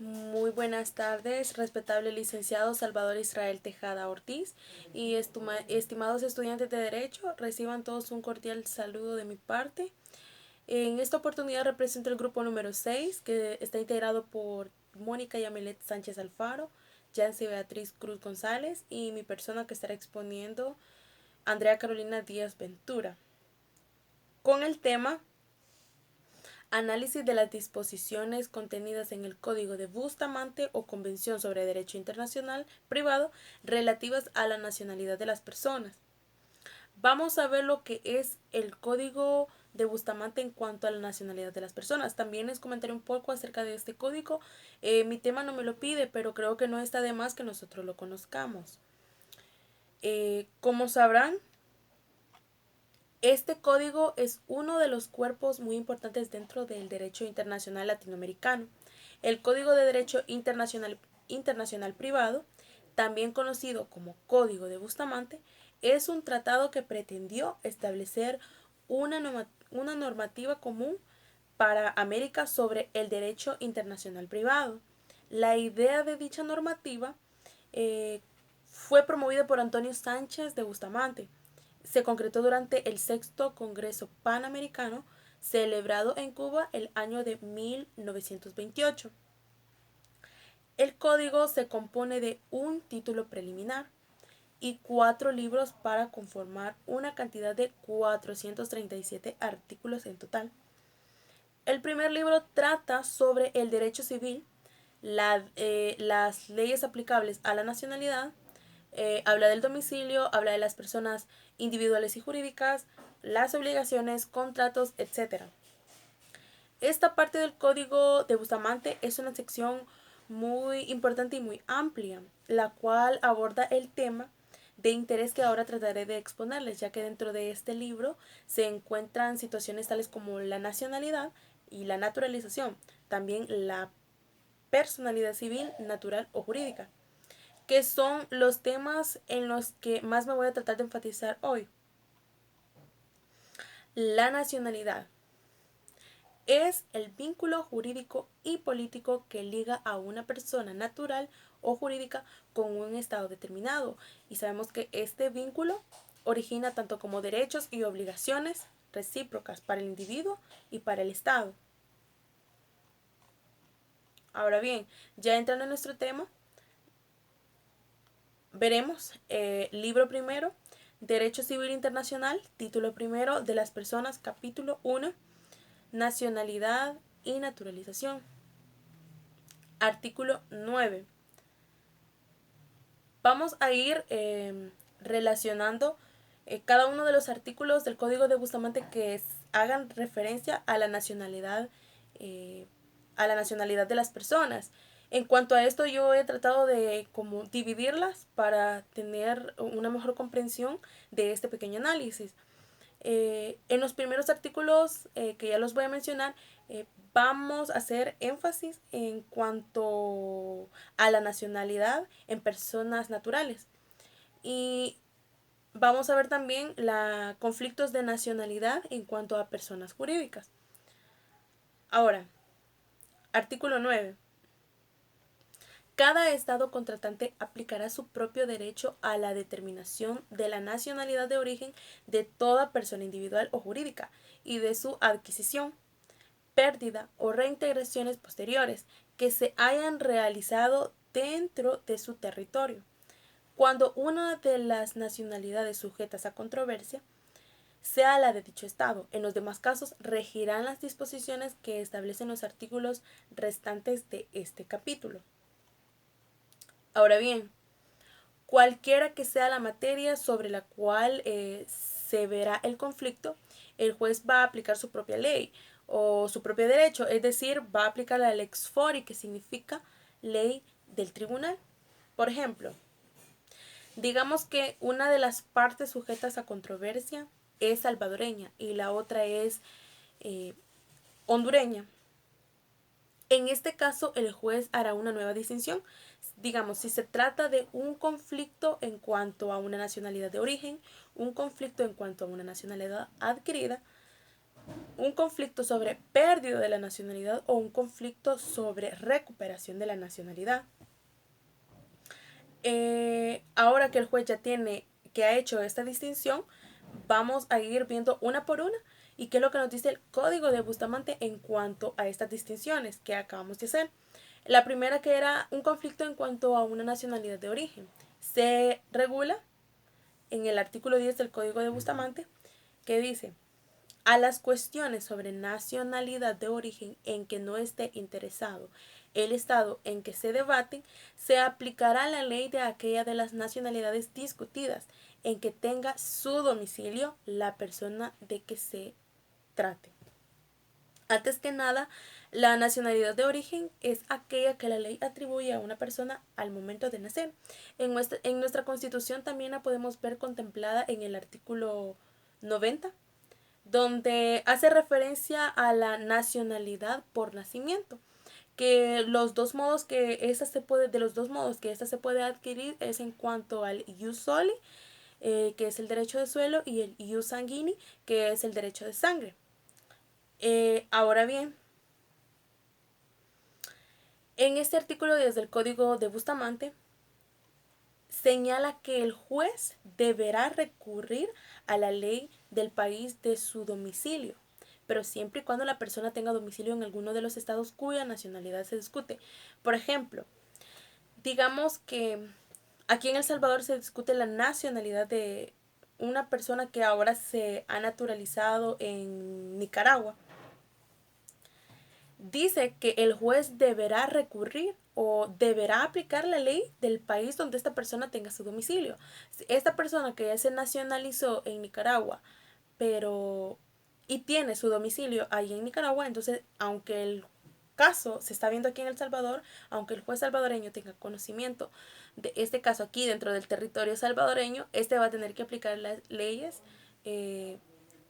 Muy buenas tardes, respetable licenciado Salvador Israel Tejada Ortiz y estimados estudiantes de Derecho, reciban todos un cordial saludo de mi parte. En esta oportunidad represento el grupo número 6, que está integrado por Mónica Yamilet Sánchez Alfaro, Yancy Beatriz Cruz González y mi persona que estará exponiendo, Andrea Carolina Díaz Ventura, con el tema Análisis de las disposiciones contenidas en el Código de Bustamante o Convención sobre Derecho Internacional Privado relativas a la nacionalidad de las personas. Vamos a ver lo que es el Código de Bustamante en cuanto a la nacionalidad de las personas. También les comentaré un poco acerca de este código. Mi tema no me lo pide, pero creo que no está de más que nosotros lo conozcamos. Como sabrán, este código es uno de los cuerpos muy importantes dentro del derecho internacional latinoamericano. El Código de Derecho Internacional Privado, también conocido como Código de Bustamante, es un tratado que pretendió establecer una normativa común para América sobre el derecho internacional privado. La idea de dicha normativa fue promovida por Antonio Sánchez de Bustamante. Se concretó durante el sexto Congreso Panamericano celebrado en Cuba el año de 1928. El código se compone de un título preliminar y 4 libros para conformar una cantidad de 437 artículos en total. El primer libro trata sobre el derecho civil, las leyes aplicables a la nacionalidad, habla del domicilio, habla de las personas individuales y jurídicas, las obligaciones, contratos, etc. Esta parte del Código de Bustamante es una sección muy importante y muy amplia, la cual aborda el tema de interés que ahora trataré de exponerles, ya que dentro de este libro se encuentran situaciones tales como la nacionalidad y la naturalización, también la personalidad civil, natural o jurídica, que son los temas en los que más me voy a tratar de enfatizar hoy. La nacionalidad es el vínculo jurídico y político que liga a una persona natural o jurídica con un estado determinado. Y sabemos que este vínculo origina tanto como derechos y obligaciones recíprocas para el individuo y para el Estado. Ahora bien, ya entrando en nuestro tema, veremos libro primero, Derecho Civil Internacional, título primero de las personas, capítulo 1, Nacionalidad y naturalización. Artículo 9. Vamos a ir relacionando cada uno de los artículos del Código de Bustamante que hagan referencia a la nacionalidad de las personas. En cuanto a esto, yo he tratado de como dividirlas para tener una mejor comprensión de este pequeño análisis. En los primeros artículos que ya los voy a mencionar, vamos a hacer énfasis en cuanto a la nacionalidad en personas naturales. Y vamos a ver también los conflictos de nacionalidad en cuanto a personas jurídicas. Ahora, artículo 9. Cada Estado contratante aplicará su propio derecho a la determinación de la nacionalidad de origen de toda persona individual o jurídica y de su adquisición, pérdida o reintegraciones posteriores que se hayan realizado dentro de su territorio. Cuando una de las nacionalidades sujetas a controversia sea la de dicho Estado. En los demás casos regirán las disposiciones que establecen los artículos restantes de este capítulo. Ahora bien, cualquiera que sea la materia sobre la cual se verá el conflicto, el juez va a aplicar su propia ley o su propio derecho, es decir, va a aplicar la lex fori, que significa ley del tribunal. Por ejemplo, digamos que una de las partes sujetas a controversia es salvadoreña y la otra es eh, hondureña. En este caso, el juez hará una nueva distinción. Digamos, si se trata de un conflicto en cuanto a una nacionalidad de origen, un conflicto en cuanto a una nacionalidad adquirida, un conflicto sobre pérdida de la nacionalidad o un conflicto sobre recuperación de la nacionalidad. Ahora que el juez ya que ha hecho esta distinción, vamos a ir viendo una por una y qué es lo que nos dice el Código de Bustamante en cuanto a estas distinciones que acabamos de hacer. La primera, que era un conflicto en cuanto a una nacionalidad de origen, se regula en el artículo 10 del Código de Bustamante, que dice: a las cuestiones sobre nacionalidad de origen en que no esté interesado el Estado en que se debaten, se aplicará la ley de aquella de las nacionalidades discutidas en que tenga su domicilio la persona de que se trate. Antes que nada, la nacionalidad de origen es aquella que la ley atribuye a una persona al momento de nacer. En nuestra Constitución también la podemos ver contemplada en el artículo 90, donde hace referencia a la nacionalidad por nacimiento, que los dos modos que esta se puede, de los dos modos que esta se puede adquirir es en cuanto al ius soli, que es el derecho de suelo, y el ius sanguini, que es el derecho de sangre. Ahora bien, en este artículo desde el Código de Bustamante señala que el juez deberá recurrir a la ley del país de su domicilio, pero siempre y cuando la persona tenga domicilio en alguno de los estados cuya nacionalidad se discute. Por ejemplo, digamos que aquí en El Salvador se discute la nacionalidad de una persona que ahora se ha naturalizado en Nicaragua. Dice que el juez deberá recurrir o deberá aplicar la ley del país donde esta persona tenga su domicilio. Esta persona que ya se nacionalizó en Nicaragua, pero y tiene su domicilio ahí en Nicaragua, entonces aunque el caso se está viendo aquí en El Salvador, aunque el juez salvadoreño tenga conocimiento de este caso aquí dentro del territorio salvadoreño, este va a tener que aplicar las leyes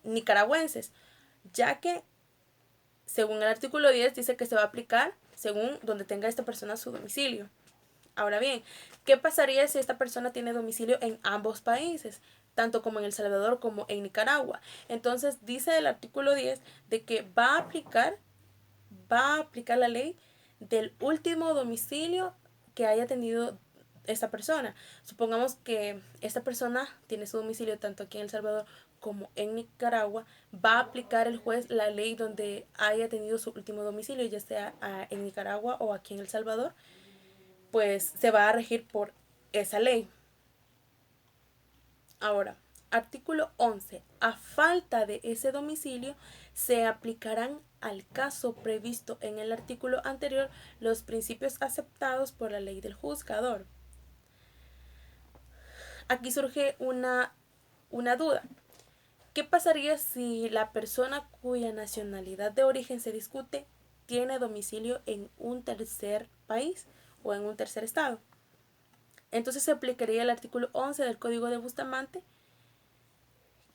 nicaragüenses, ya que según el artículo 10 dice que se va a aplicar según donde tenga esta persona su domicilio. Ahora bien, ¿qué pasaría si esta persona tiene domicilio en ambos países, tanto como en El Salvador como en Nicaragua? Entonces dice el artículo 10 de que va a aplicar la ley del último domicilio que haya tenido esta persona. Supongamos que esta persona tiene su domicilio tanto aquí en El Salvador como en Nicaragua, va a aplicar el juez la ley donde haya tenido su último domicilio, ya sea en Nicaragua o aquí en El Salvador, pues se va a regir por esa ley. Ahora, artículo 11. A falta de ese domicilio, se aplicarán al caso previsto en el artículo anterior los principios aceptados por la ley del juzgador. Aquí surge una duda. ¿Qué pasaría si la persona cuya nacionalidad de origen se discute tiene domicilio en un tercer país o en un tercer estado? Entonces se aplicaría el artículo 11 del Código de Bustamante,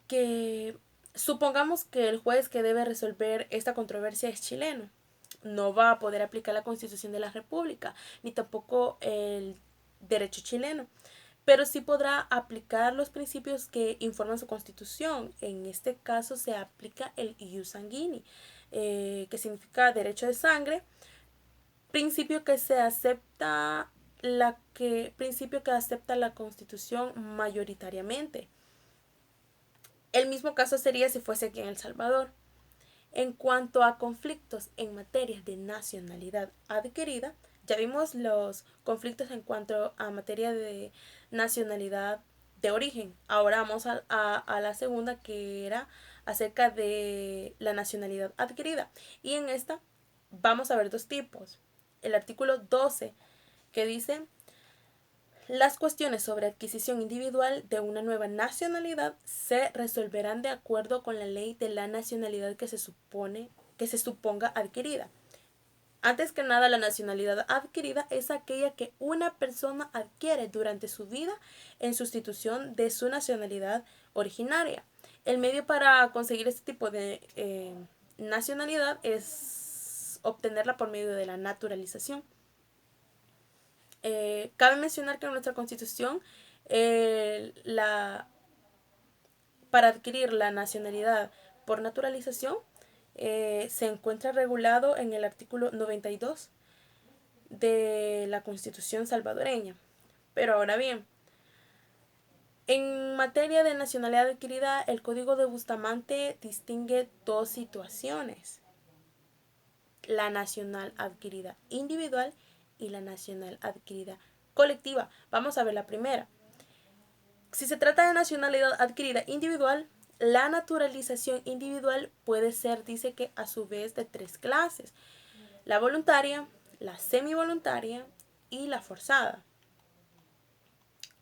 que supongamos que el juez que debe resolver esta controversia es chileno. No va a poder aplicar la Constitución de la República, ni tampoco el derecho chileno, pero sí podrá aplicar los principios que informan su Constitución. En este caso se aplica el ius sanguini, que significa derecho de sangre, principio que se acepta principio que acepta la Constitución mayoritariamente. El mismo caso sería si fuese aquí en El Salvador. En cuanto a conflictos en materia de nacionalidad adquirida, ya vimos los conflictos en cuanto a materia de nacionalidad de origen. Ahora vamos a la segunda, que era acerca de la nacionalidad adquirida. Y en esta vamos a ver dos tipos. El artículo 12, que dice: las cuestiones sobre adquisición individual de una nueva nacionalidad se resolverán de acuerdo con la ley de la nacionalidad que se suponga adquirida. Antes que nada, la nacionalidad adquirida es aquella que una persona adquiere durante su vida en sustitución de su nacionalidad originaria. El medio para conseguir este tipo de nacionalidad es obtenerla por medio de la naturalización. Cabe mencionar que en nuestra Constitución para adquirir la nacionalidad por naturalización se encuentra regulado en el artículo 92 de la Constitución salvadoreña. Pero ahora bien, en materia de nacionalidad adquirida, el Código de Bustamante distingue dos situaciones: la nacional adquirida individual y la nacional adquirida colectiva. Vamos a ver la primera. Si se trata de nacionalidad adquirida individual, la naturalización individual puede ser, dice que a su vez, de tres clases: la voluntaria, la semivoluntaria y la forzada.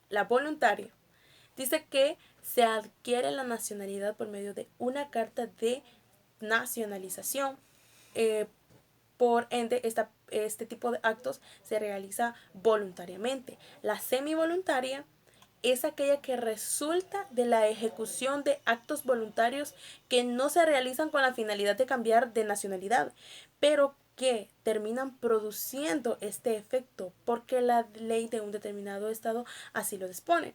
La voluntaria dice que se adquiere la nacionalidad por medio de una carta de nacionalización. Por ende, este tipo de actos se realiza voluntariamente. La semivoluntaria es aquella que resulta de la ejecución de actos voluntarios que no se realizan con la finalidad de cambiar de nacionalidad, pero que terminan produciendo este efecto porque la ley de un determinado estado así lo dispone.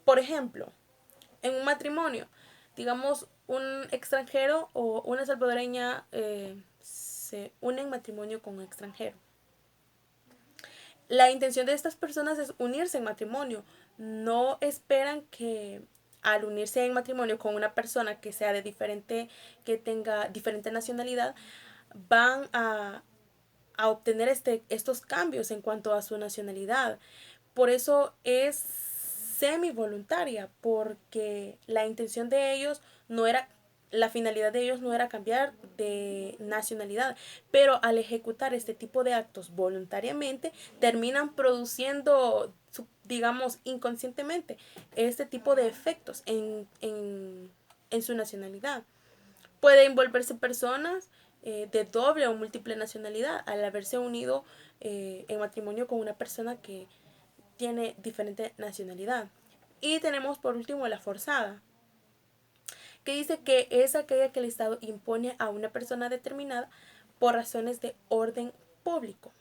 Por ejemplo, en un matrimonio, digamos, un extranjero o una salvadoreña se une en matrimonio con un extranjero. La intención de estas personas es unirse en matrimonio. No esperan que al unirse en matrimonio con una persona que sea de diferente, que tenga diferente nacionalidad, van a obtener estos cambios en cuanto a su nacionalidad. Por eso es semi-voluntaria, porque la intención de ellos no era, la finalidad de ellos no era cambiar de nacionalidad, pero al ejecutar este tipo de actos voluntariamente, terminan produciendo, digamos, inconscientemente, este tipo de efectos en su nacionalidad. Pueden volverse personas de doble o múltiple nacionalidad al haberse unido en matrimonio con una persona que tiene diferente nacionalidad. Y tenemos por último la forzada, que dice que es aquella que el Estado impone a una persona determinada por razones de orden público.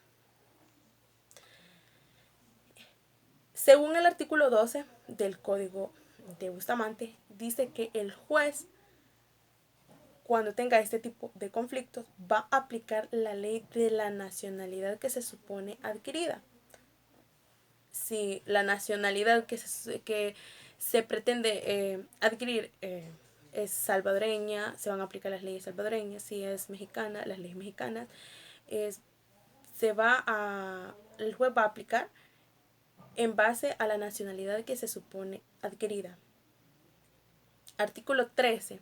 Según el artículo 12 del Código de Bustamante, dice que el juez, cuando tenga este tipo de conflictos, va a aplicar la ley de la nacionalidad que se supone adquirida. Si la nacionalidad que se pretende adquirir es salvadoreña, se van a aplicar las leyes salvadoreñas. Si es mexicana, las leyes mexicanas. El juez va a aplicar en base a la nacionalidad que se supone adquirida. Artículo 13.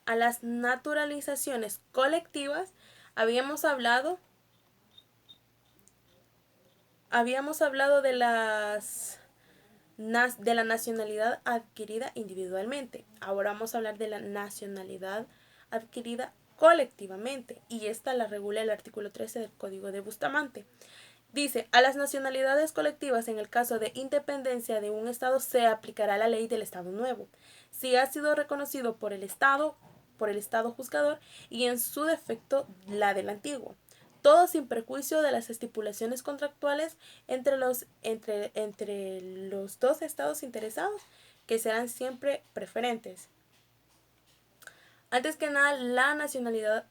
A las naturalizaciones colectivas habíamos hablado de la nacionalidad adquirida individualmente. Ahora vamos a hablar de la nacionalidad adquirida colectivamente, y esta la regula el artículo 13 del Código de Bustamante. Dice: a las nacionalidades colectivas, en el caso de independencia de un Estado, se aplicará la ley del Estado nuevo, si ha sido reconocido por el Estado juzgador, y en su defecto la del antiguo, todo sin perjuicio de las estipulaciones contractuales entre los dos estados interesados, que serán siempre preferentes. Antes que nada, la nacionalidad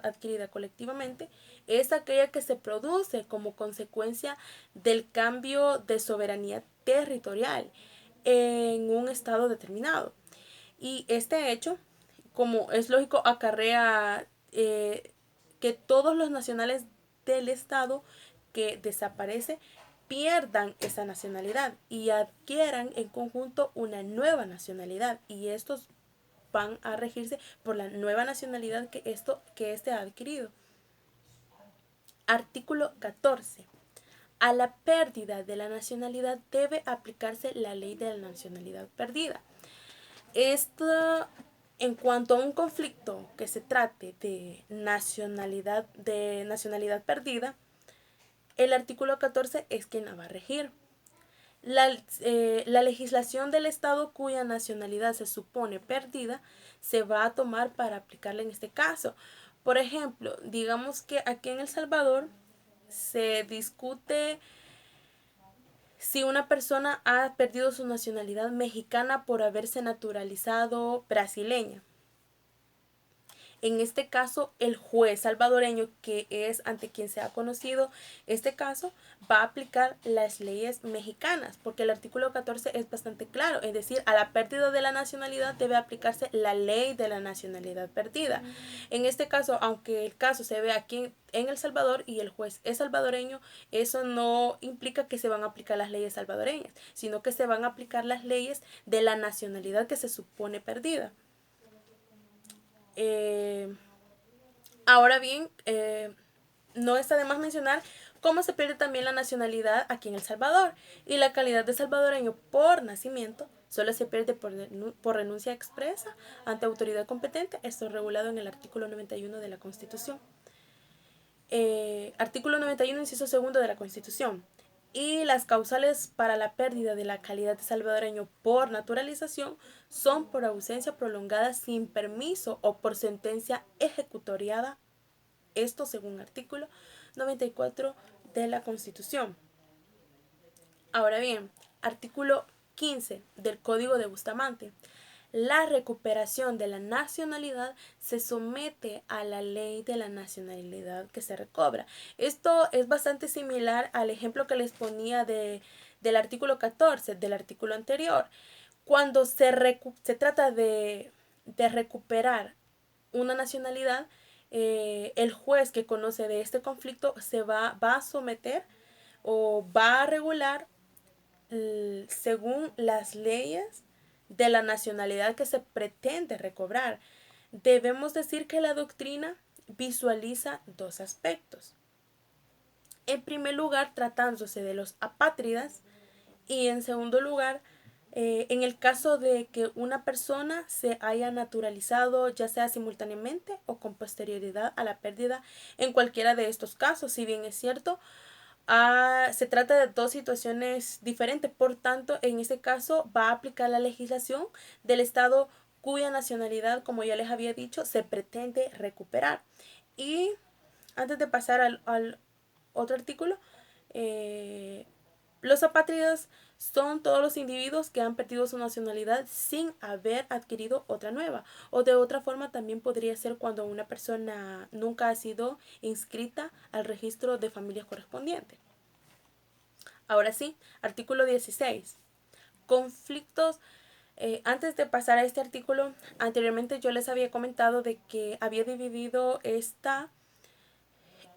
adquirida colectivamente es aquella que se produce como consecuencia del cambio de soberanía territorial en un estado determinado. Y este hecho, como es lógico, acarrea que todos los nacionales del estado que desaparece pierdan esa nacionalidad y adquieran en conjunto una nueva nacionalidad, y estos van a regirse por la nueva nacionalidad que éste ha adquirido. Artículo 14. A la pérdida de la nacionalidad debe aplicarse la ley de la nacionalidad perdida. Esto, en cuanto a un conflicto que se trate de nacionalidad perdida, el artículo 14 es quien la va a regir. La legislación del Estado cuya nacionalidad se supone perdida se va a tomar para aplicarla en este caso. Por ejemplo, digamos que aquí en El Salvador se discute si una persona ha perdido su nacionalidad mexicana por haberse naturalizado brasileña. En este caso, el juez salvadoreño, que es ante quien se ha conocido este caso, va a aplicar las leyes mexicanas, porque el artículo 14 es bastante claro, es decir, a la pérdida de la nacionalidad debe aplicarse la ley de la nacionalidad perdida. En este caso, aunque el caso se ve aquí en El Salvador y el juez es salvadoreño, eso no implica que se van a aplicar las leyes salvadoreñas, sino que se van a aplicar las leyes de la nacionalidad que se supone perdida. Ahora bien, no está de más mencionar cómo se pierde también la nacionalidad aquí en El Salvador, y la calidad de salvadoreño por nacimiento solo se pierde por renuncia expresa ante autoridad competente. Esto es regulado en el artículo 91 de la Constitución. Artículo 91, inciso segundo de la Constitución. Y las causales para la pérdida de la calidad de salvadoreño por naturalización son por ausencia prolongada sin permiso o por sentencia ejecutoriada. Esto según artículo 94 de la Constitución. Ahora bien, artículo 15 del Código de Bustamante. La recuperación de la nacionalidad se somete a la ley de la nacionalidad que se recobra. Esto es bastante similar al ejemplo que les ponía del artículo 14, del artículo anterior. Cuando se trata de recuperar una nacionalidad, el juez que conoce de este conflicto va a someter o va a regular según las leyes de la nacionalidad que se pretende recobrar. Debemos decir que la doctrina visualiza dos aspectos. En primer lugar, tratándose de los apátridas, y en segundo lugar, en el caso de que una persona se haya naturalizado, ya sea simultáneamente o con posterioridad a la pérdida, en cualquiera de estos casos. Si bien es cierto, se trata de dos situaciones diferentes. Por tanto, en este caso va a aplicar la legislación del estado cuya nacionalidad, como ya les había dicho, se pretende recuperar. Y antes de pasar al otro artículo, los apátridas son todos los individuos que han perdido su nacionalidad sin haber adquirido otra nueva. O de otra forma también podría ser cuando una persona nunca ha sido inscrita al registro de familias correspondiente. Ahora sí, artículo 16. Conflictos. Antes de pasar a este artículo, anteriormente yo les había comentado de que había dividido esta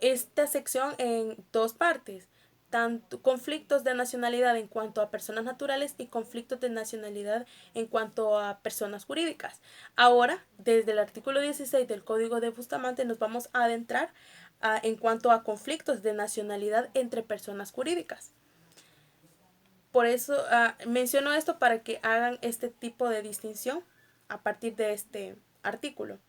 sección en dos partes. Tanto conflictos de nacionalidad en cuanto a personas naturales y conflictos de nacionalidad en cuanto a personas jurídicas. Ahora, desde el artículo 16 del Código de Bustamante, nos vamos a adentrar en cuanto a conflictos de nacionalidad entre personas jurídicas. Por eso menciono esto para que hagan este tipo de distinción a partir de este artículo.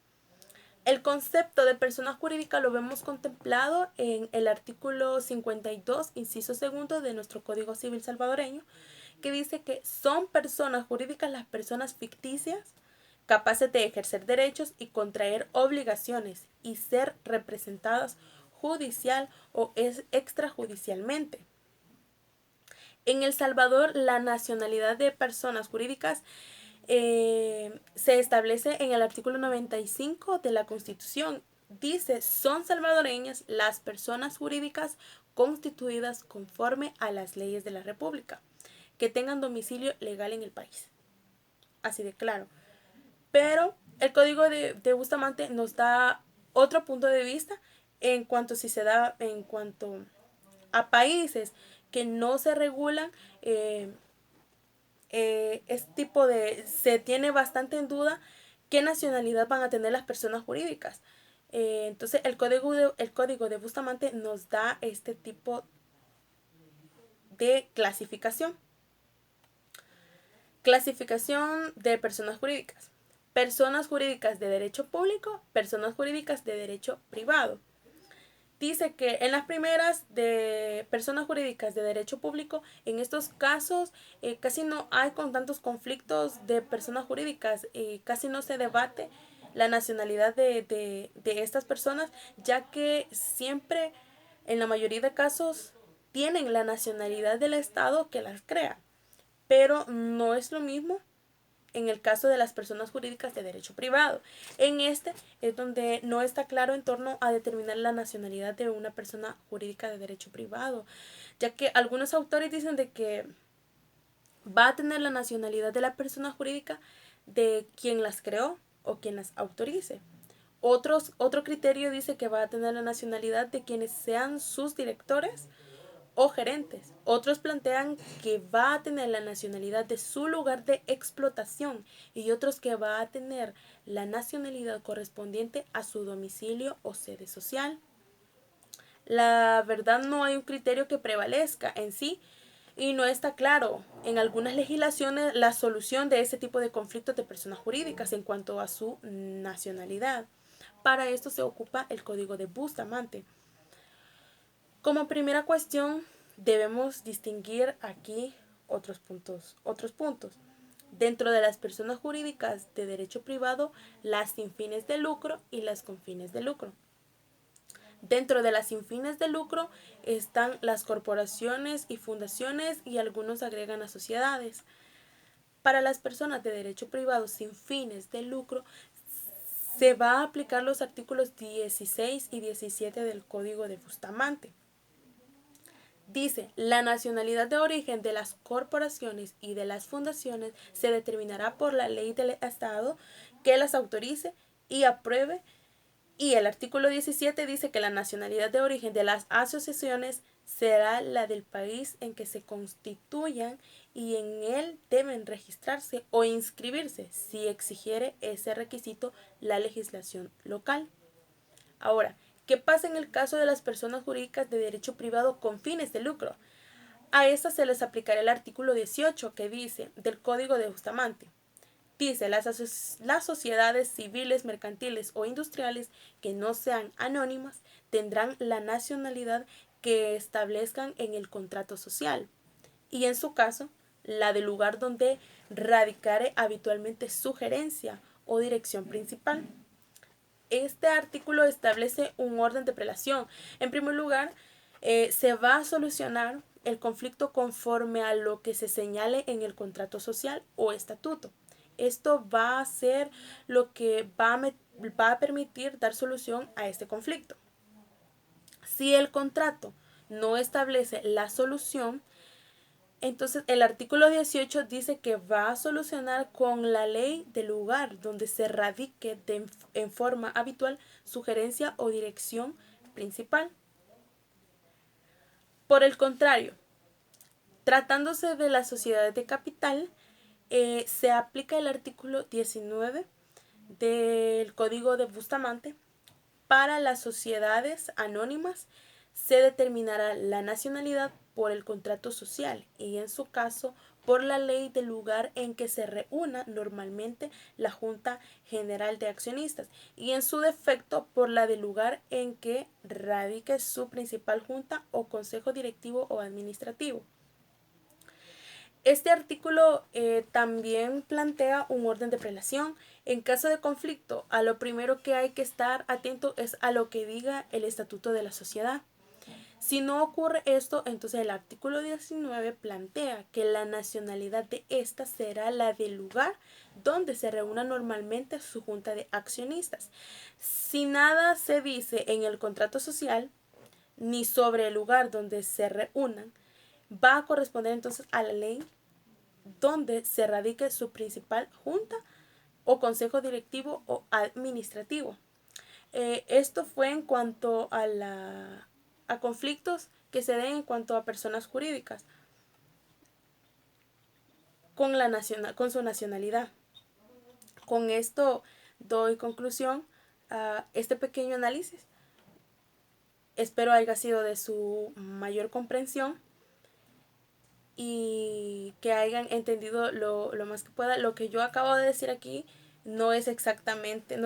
El concepto de persona jurídica lo vemos contemplado en el artículo 52, inciso segundo de nuestro Código Civil salvadoreño, que dice que son personas jurídicas las personas ficticias capaces de ejercer derechos y contraer obligaciones y ser representadas judicial o extrajudicialmente. En El Salvador, la nacionalidad de personas jurídicas se establece en el artículo 95 de la Constitución. Dice, son salvadoreñas las personas jurídicas constituidas conforme a las leyes de la República, que tengan domicilio legal en el país. Así de claro. Pero el Código de Bustamante nos da otro punto de vista en cuanto si se da en cuanto a países que no se regulan. Se tiene bastante en duda qué nacionalidad van a tener las personas jurídicas. Entonces el código de Bustamante nos da este tipo de clasificación. Clasificación de personas jurídicas. Personas jurídicas de derecho público, personas jurídicas de derecho privado. Dice que en las primeras de personas jurídicas de derecho público, en estos casos casi no hay con tantos conflictos de personas jurídicas, casi no se debate la nacionalidad de estas personas, ya que siempre, en la mayoría de casos, tienen la nacionalidad del Estado que las crea, pero no es lo mismo en el caso de las personas jurídicas de derecho privado. En este es donde no está claro en torno a determinar la nacionalidad de una persona jurídica de derecho privado, ya que algunos autores dicen de que va a tener la nacionalidad de la persona jurídica de quien las creó o quien las autorice. Otro criterio dice que va a tener la nacionalidad de quienes sean sus directores o gerentes. Otros plantean que va a tener la nacionalidad de su lugar de explotación y otros que va a tener la nacionalidad correspondiente a su domicilio o sede social. La verdad no hay un criterio que prevalezca en sí y no está claro en algunas legislaciones la solución de ese tipo de conflictos de personas jurídicas en cuanto a su nacionalidad. Para esto se ocupa el Código de Bustamante. Como primera cuestión, debemos distinguir aquí otros puntos. Dentro de las personas jurídicas de derecho privado, las sin fines de lucro y las con fines de lucro. Dentro de las sin fines de lucro están las corporaciones y fundaciones y algunos agregan a sociedades. Para las personas de derecho privado sin fines de lucro se va a aplicar los artículos 16 y 17 del Código de Bustamante. Dice, la nacionalidad de origen de las corporaciones y de las fundaciones se determinará por la ley del Estado que las autorice y apruebe. Y el artículo 17 dice que la nacionalidad de origen de las asociaciones será la del país en que se constituyan y en él deben registrarse o inscribirse si exigiere ese requisito la legislación local. Ahora, ¿qué pasa en el caso de las personas jurídicas de derecho privado con fines de lucro? A estas se les aplicará el artículo 18 que dice del Código de Bustamante. Dice, las sociedades civiles, mercantiles o industriales que no sean anónimas tendrán la nacionalidad que establezcan en el contrato social y en su caso la del lugar donde radicare habitualmente su gerencia o dirección principal. Este artículo establece un orden de prelación. En primer lugar, se va a solucionar el conflicto conforme a lo que se señale en el contrato social o estatuto. Esto va a ser lo que va a permitir dar solución a este conflicto. Si el contrato no establece la solución, entonces el artículo 18 dice que va a solucionar con la ley del lugar donde se radique en forma habitual su gerencia o dirección principal. Por el contrario, tratándose de las sociedades de capital, se aplica el artículo 19 del Código de Bustamante. Para las sociedades anónimas se determinará la nacionalidad por el contrato social y en su caso por la ley del lugar en que se reúna normalmente la Junta General de Accionistas y en su defecto por la del lugar en que radique su principal junta o consejo directivo o administrativo. Este artículo también plantea un orden de prelación. En caso de conflicto, a lo primero que hay que estar atento es a lo que diga el estatuto de la sociedad. Si no ocurre esto, entonces el artículo 19 plantea que la nacionalidad de esta será la del lugar donde se reúna normalmente su junta de accionistas. Si nada se dice en el contrato social ni sobre el lugar donde se reúnan, va a corresponder entonces a la ley donde se radique su principal junta o consejo directivo o administrativo. Esto fue en cuanto a conflictos que se den en cuanto a personas jurídicas con su nacionalidad. Con esto doy conclusión a este pequeño análisis. Espero haya sido de su mayor comprensión y que hayan entendido lo más que pueda. Lo que yo acabo de decir aquí no exactamente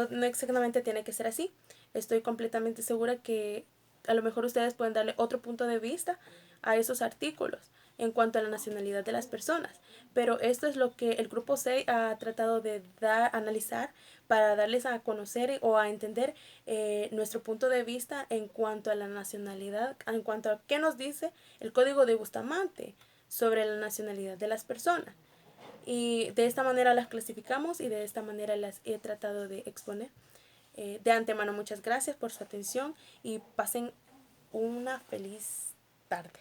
tiene que ser así. Estoy completamente segura que a lo mejor ustedes pueden darle otro punto de vista a esos artículos. en cuanto a la nacionalidad de las personas. Pero esto es lo que el grupo 6 ha tratado de analizar para darles a conocer o a entender nuestro punto de vista en cuanto a la nacionalidad, en cuanto a qué nos dice el Código de Bustamante sobre la nacionalidad de las personas. Y de esta manera las clasificamos y de esta manera las he tratado de exponer. De antemano, muchas gracias por su atención y pasen una feliz tarde.